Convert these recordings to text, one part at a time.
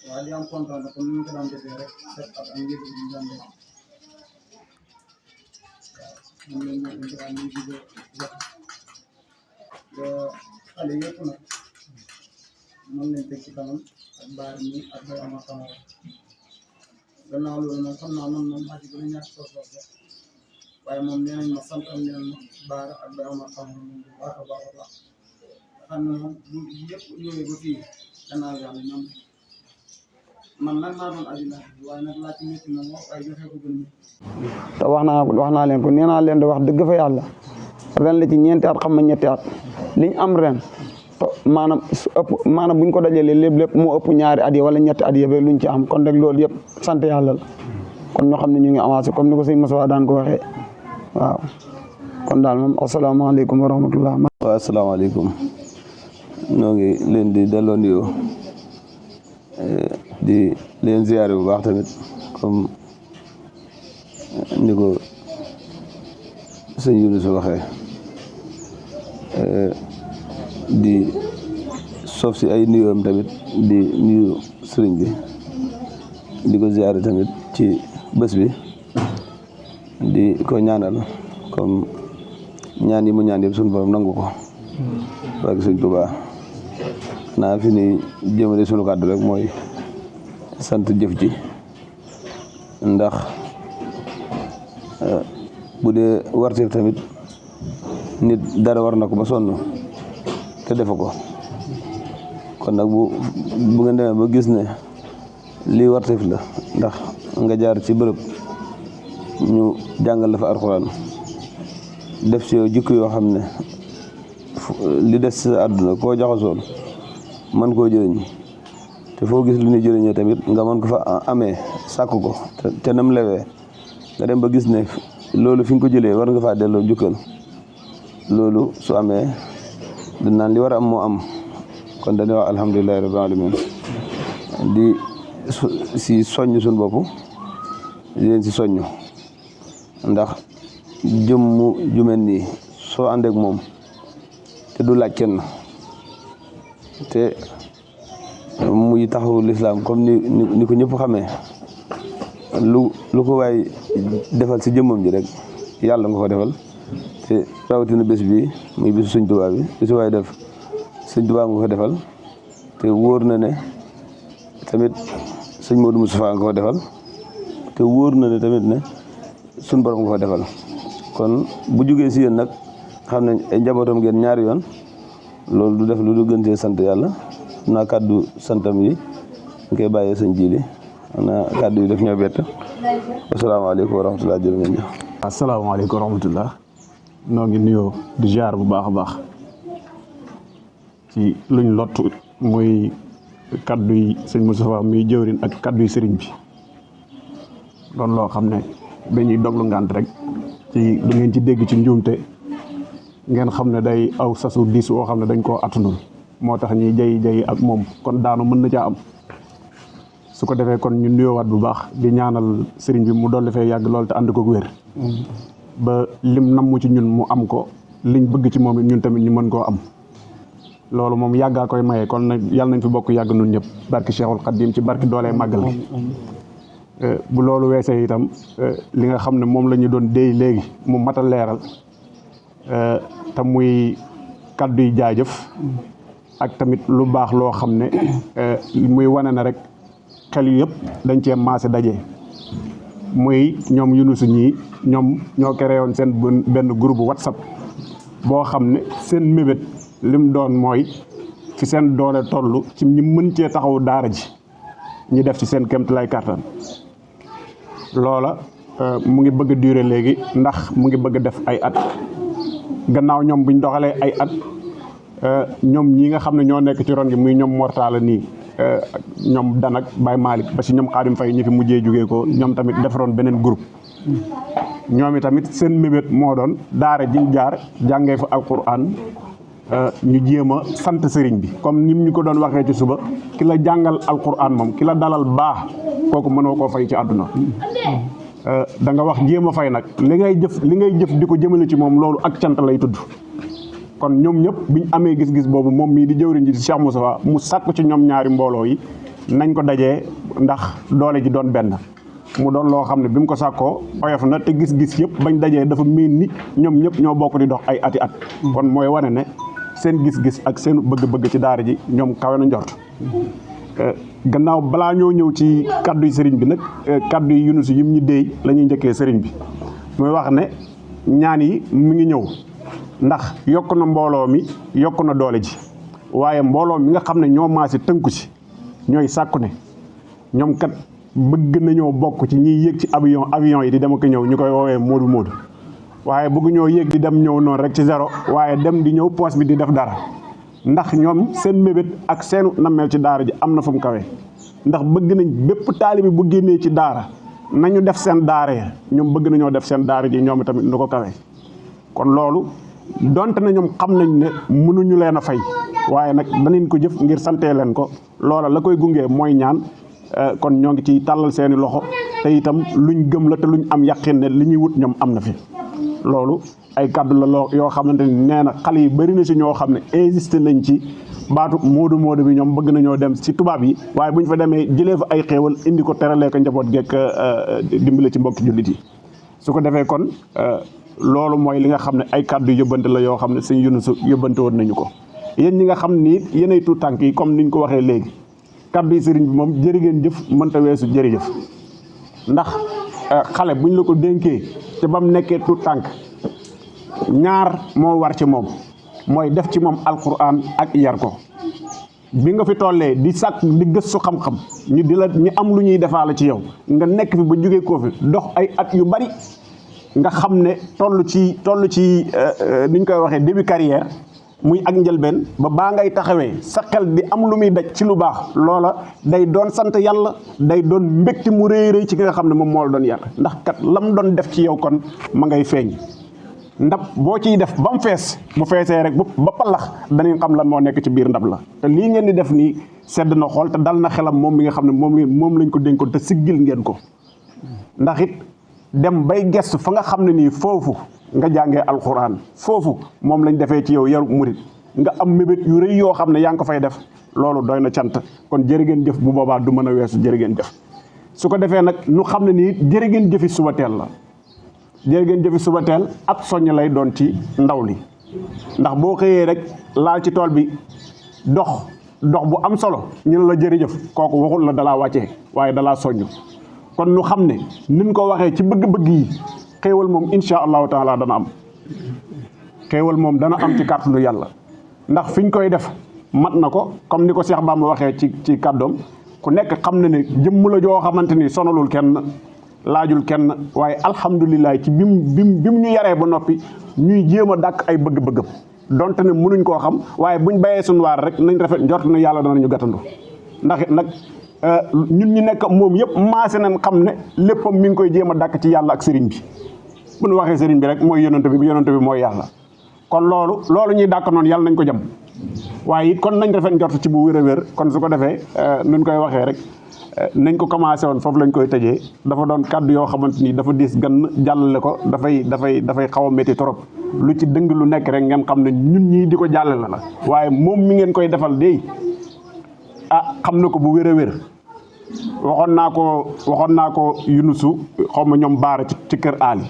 waaye di am kontaan comme ni ñu ko daan defee rek set ak am yëg ñu daan def moom lañ ñu indi am ñu di wax xale yëpp nag mën nañ teg ci kanam ak baar mi ak bay ama kamara gannaaw loolu nag xam naa man moom maa ci gën a ñàkk soo rek waaye moom nee nañ ma santam nee nañ ma baar ak bay ama kamara moom bu baax a baax a baax xam ne moom bu yëpp ñëwee ba fii gannaaw yàlla ñoom man nag maa doon aji waaye nag laa ci métti na moom waaye joxe ko gën te wax naa leen ko nee naa leen di wax dëgg fa yàlla ren la ci ñeenti at xam ma ñetti at liñ am ren maanaam maanaam buñ ko dajalee lépp moo ëpp ñaari at yi wala ñetti at yëpp luñ ci am kon rek loolu yëpp sant yàlla la kon ñoo xam ne ñu ngi avancé comme ni ko sëñ Moussa daan ko waxee waaw kon daal moom asalaamaaleykum wa rahmatullah. waaw asalaamaaleykum ñoo ngi leen di delloo nuyoo di leen ziyaare bu baax tamit comme ni ko sëñ Yunus waxee di sof si ay nuyoom tamit di nuyu sëriñ bi di ko ziyaare tamit ci bés bi di ko ñaanal comme ñaan yi mu ñaan yëpp suñu borom nangu ko ak sëñ Tuubaa naa fi ni jëmale sunu kàddu rek mooy sant jëf ji ndax bu dee warteef tamit nit dara war na ko ba sonn te defu ko kon nag bu ngeen demee ba gis ne lii warteef la ndax nga jaar ci bërëb ñu jàngal la fa alxuraan def ci yow jikko yoo xam ne li des ci sa àdduna koo jaxasoon man koo jëriñ te foo gis lu ñu jëriñoo tamit nga mën ko fa amee sàkk ko te nam lewee nga dem ba gis ne loolu fi nga ko jëlee war nga faa delloo jukkal loolu su amee dinaan li war a am moo am kon dañuy wax alhamdulilahi rabbil alamin di si soññ suñu bopp di leen si soññ ndax jëmmu jumel nii soo àndeek moom te du laaj kenn te muy taxawu lislaam comme ni ko ñëpp xamee lu ko waay defal si jëmmam ji rek yàlla nga ko defal te rawatina bés bi muy bésu sëñ Tuubaa bi bésu waay def sëñ Tuubaa nga ko defal te wóor na ne tamit sëñ Modou Moustapha nga ko defal te wóor na ne tamit ne suñ borom nga ko defal kon bu jógee si yéen nag xam ne ay njabootam ngeen ñaari yoon loolu du def lu du gëntee sant yàlla naa kàddu santam yi ñu koy bàyyee sëñ Jili naa kàddu yi def ñoo bett asalaamaaleykum wa rahmatulah jërë ngeen jëf. asalaamaaleykum wa rahmatulah noo ngi nuyoo di ziar bu baax a baax ci luñ lott muy kaddu yi sëñ Moustapha muy jëwrin ak kaddu yi sëriñ bi doon loo xam ne dañuy doglu ngànt rek ci du ngeen ci dégg ci njuumte ngeen xam ne day aw sasu diis woo xam ne dañ koo attanul moo tax ñuy jay ak moom kon daanu mën na caa am su ko defee kon ñu nuyoowaat bu baax di ñaanal sëriñ bi mu dolli fee yàgg lool te ànd ko wér ba lim namm ci ñun mu am ko liñ bëgg ci moom it ñun tamit ñu mën koo am loolu moom yàggaa koy maye kon nag yàlla nañ fi bokk yàgg nun ñëpp barki Cheikhul Khadim ci barki doolee màggal gi bu loolu weesee itam li nga xam ne moom la ñu doon déy léegi mu mat a leeral te muy kaddu yi jaajëf ak tamit lu baax loo xam ne muy wane na rek xel yëpp dañ cee maase daje muy ñoom Yunusu ñii ñoom ñoo créé woon seen benn groupe WhatsApp boo xam ne seen mébét lim doon mooy fi seen doole toll ci ñi mën cee taxaw daara ji ñi def ci seen kéemtalaay kàttan loola mu ngi bëgg a durer léegi ndax mu ngi bëgg a def ay at gannaaw ñoom buñ doxalee ay at ñoom ñi nga xam ne ñoo nekk ci ron gi muy ñoom Mortala nii ñoom Danak Baye Malick ba si ñoom Xaadim Fay ñi fi mujjee jógee ko ñoom tamit defaroon beneen groupe ñoom i tamit seen mébét moo doon daara jiñ jaar jàngee fa alquran ñu jéem a sant sëriñ bi comme nim ñu ko doon waxee ci suba ki la jàngal alquran moom ki la dalal baax kooku mënoo koo fay ci àdduna da nga wax jéem a fay nag li ngay jëf di ko jëmale ci moom loolu ak cant lay tudd kon ñoom ñëpp biñ amee gis-gis boobu moom mii di jëwriñ ji di Cheikh Moustapha mu sàkk ci ñoom ñaari mbooloo yi nañ ko dajee ndax doole ji doon benn mu doon loo xam ne bi mu ko sàkkoo oyof na te gis-gis yëpp bañ dajee dafa mel ni ñoom ñëpp ñoo bokk di dox ay ati at kon mooy wane ne seen gis-gis ak seen bëgg-bëgg ci daara ji ñoom kawe na njort gannaaw balaa ñoo ñëw ci kaddu yi sëriñ bi nag kaddu yi Yunus yim ñu déey la ñuy njëkkee sëriñ bi muy wax ne ñaan yi mu ngi ñëw ndax yokk na mbooloo mi yokk na doole ji waaye mbooloo mi nga xam ne ñoo maase tënku ci ñooy sàkku ne ñoom kat bëgg nañoo bokk ci ñiy yéeg ci avion yi di dem ak ñëw ñu koy woowee moodu moodu waaye bëgg ñoo yéeg di dem ñëw noonu rek ci zéro waaye dem di ñëw poos bi di def dara ndax ñoom seen mébét ak seenu nammeel ci daara ji am na fu mu kawee ndax bëgg nañ bépp taalibi bu génnee ci daara nañu def seen daara ya ñoom bëgg nañoo def seen daara ji ñoom tamit nu ko kawee kon loolu donte na ñoom xam nañ ne mënuñu leen a fay waaye nag danañ ko jëf ngir santee leen ko loola la koy gungee mooy ñaan kon ñoo ngi ci tàllal seeni loxo te itam luñ gëm la te luñ am yaqin ne li ñuy wut ñoom am na fi loolu ay kàddu la loo yoo xamante ni nee na xale yi bëri na si ñoo xam ne insisté nañ ci baatu moodu moodu bi ñoom bëgg nañoo dem si tubaab yi waaye bu ñu fa demee jëlee fa ay xéewal indi ko teralee ko njaboot gekk dimbale ci mbokki jullit yi su ko defee kon loolu mooy li nga xam ne ay kàddu yóbbante la yoo xam ne sëñ Yunus yóbbante woon nañu ko yéen ñi nga xam ni yéenay tuut tànk yi comme niñ ko waxee léegi kàddu yi sëriñ bi moom jërë ngeen jëf mënta weesu jërëjëf ndax xale buñ la ko dénkee te ba mu nekkee tuut tànk ñaar moo war ci moom mooy def ci moom alquran ak yar ko bi nga fi tollee di sàkk di gëstu xam-xam ñu di la ñu am lu ñuy defaale ci yow nga nekk fi ba jógee koo fi dox ay at yu bari nga xam ne toll ci ni ñu koy waxee début carrière muy ak njëlbeen ba baa ngay taxawee sa xel di am lu muy daj ci lu baax loola day doon sant yàlla day doon mbégte mu rëy rëy ci ki nga xam ne moom moo la doon yar ndax kat lam doon def ci yow kon ma ngay feeñ ndab boo ciy def ba mu fees bu feesee rek ba palax danañ xam lan moo nekk ci biir ndab la te lii ngeen di def nii sedd na xool te dal na xelam moom mi nga xam ne moom lañ ko dénkoon te siggil ngeen ko ndax it dem bay gestu fa nga xam ne nii foofu nga jàngee alxuraan foofu moom lañ defee ci yow yaru murit nga am mébét yu rëy yoo xam ne yaa ngi ko fay def loolu doy na cant kon jërë ngeen jëf bu boobaa du mën a weesu jërë ngeen jëf su ko defee nag ñu xam ne nii jërë ngeen jëfi suba teel la jërë ngeen jëfi suba teel ab soññ lay doon ci ndaw li ndax boo xëyee rek laal ci tool bi dox bu am solo ñu ne la jërëjëf kooku waxul la dalaa wàccee waaye dalaa soññ kon ñu xam ne niñ ko waxee ci bëgg-bëgg yi xéewal moom insha allahu taala dana am xéewal moom dana am ci kàttanu yàlla ndax fiñ koy def mat na ko comme ni ko Cheikh Bamba waxee ci kàddoom ku nekk xam na ne jëmm la joo xamante ni sonalul kenn laajul kenn waaye alhamdulilah ci bim ñu yaree ba noppi ñuy jéem a dàkk ay bëgg-bëggam donte ne mënuñ koo xam waaye buñ bayee suñu waar rek nañ rafet njort na yàlla danañu gàttandu ndax it nag ñun ñi nekk moom yëpp maase nañ xam ne léppam mi ngi koy jéem a dàkk ci yàlla ak sëriñ bi bu ñu waxee sëriñ bi rek mooy yonante bi mooy yàlla kon loolu ñuy dàkk noonu yàlla nañ ko jëm waaye it kon nañ rafet njort ci bu wér a wér kon su ko defee nuñ koy waxee rek nañ ko commencé woon foofu lañ koy tëjee dafa doon kàddu yoo xamante ni dafa diis gan jàllale ko dafay xaw a métti trop lu ci dëng lu nekk rek ngeen xam ne ñun ñii di ko jàllale la waaye moom mi ngeen koy defal de xam na ko bu wér a wér waxoon naa ko Yunusu xaw ma ñoom baara ci kër Ali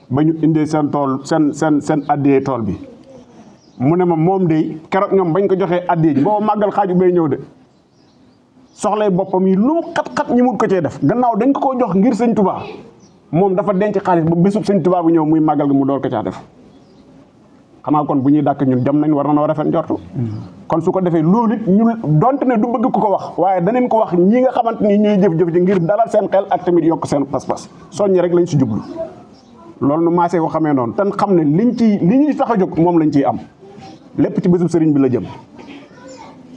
ba ñu indee seen tool seen addiyee tool bi mu ne ma moom de keroog ñoom bañ ko joxee addiyee ji booba màggal xaaju bay ñëw de soxlay boppam yi lu mu xat-xat ñi mut ko cee def gannaaw dañ ko jox ngir sëñ Tuubaa moom dafa denc xaalis ba bésub sëñ Tuubaa bu ñëw muy màggal gi mu door ko caa def xanaa kon bu ñuy dàkk ñun jam nañ war na noo rafet njortu kon su ko defee loolu it ñu donte ne du bëgg ku ko wax waaye danañ ko wax ñi nga xamante ni ñooy jëf-jëf ji ngir dalal seen xel ak tamit yokk seen pas-pas soññi rek lañ si jublu loolu nu maasee ko xamee noonu tan xam ne li ñuy tax a jóg moom lañ ciy am lépp ci bésub sëriñ bi la jëm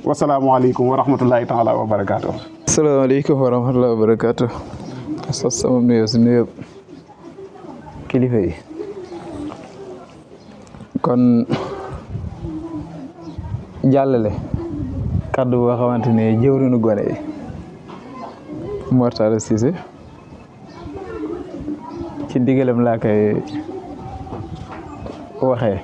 wasalaamaaleykum wa rahmatullahi taala wa barakaatu. asalaamaaleykum wa rahmatullahi wa barakaatu. sos sama nuyoo si nuyoo kilifa yi kon jàllale kaddu boo xamante ne jëwriñu gone yi Mor Talla Cissé ci ndigalam laa koy waxee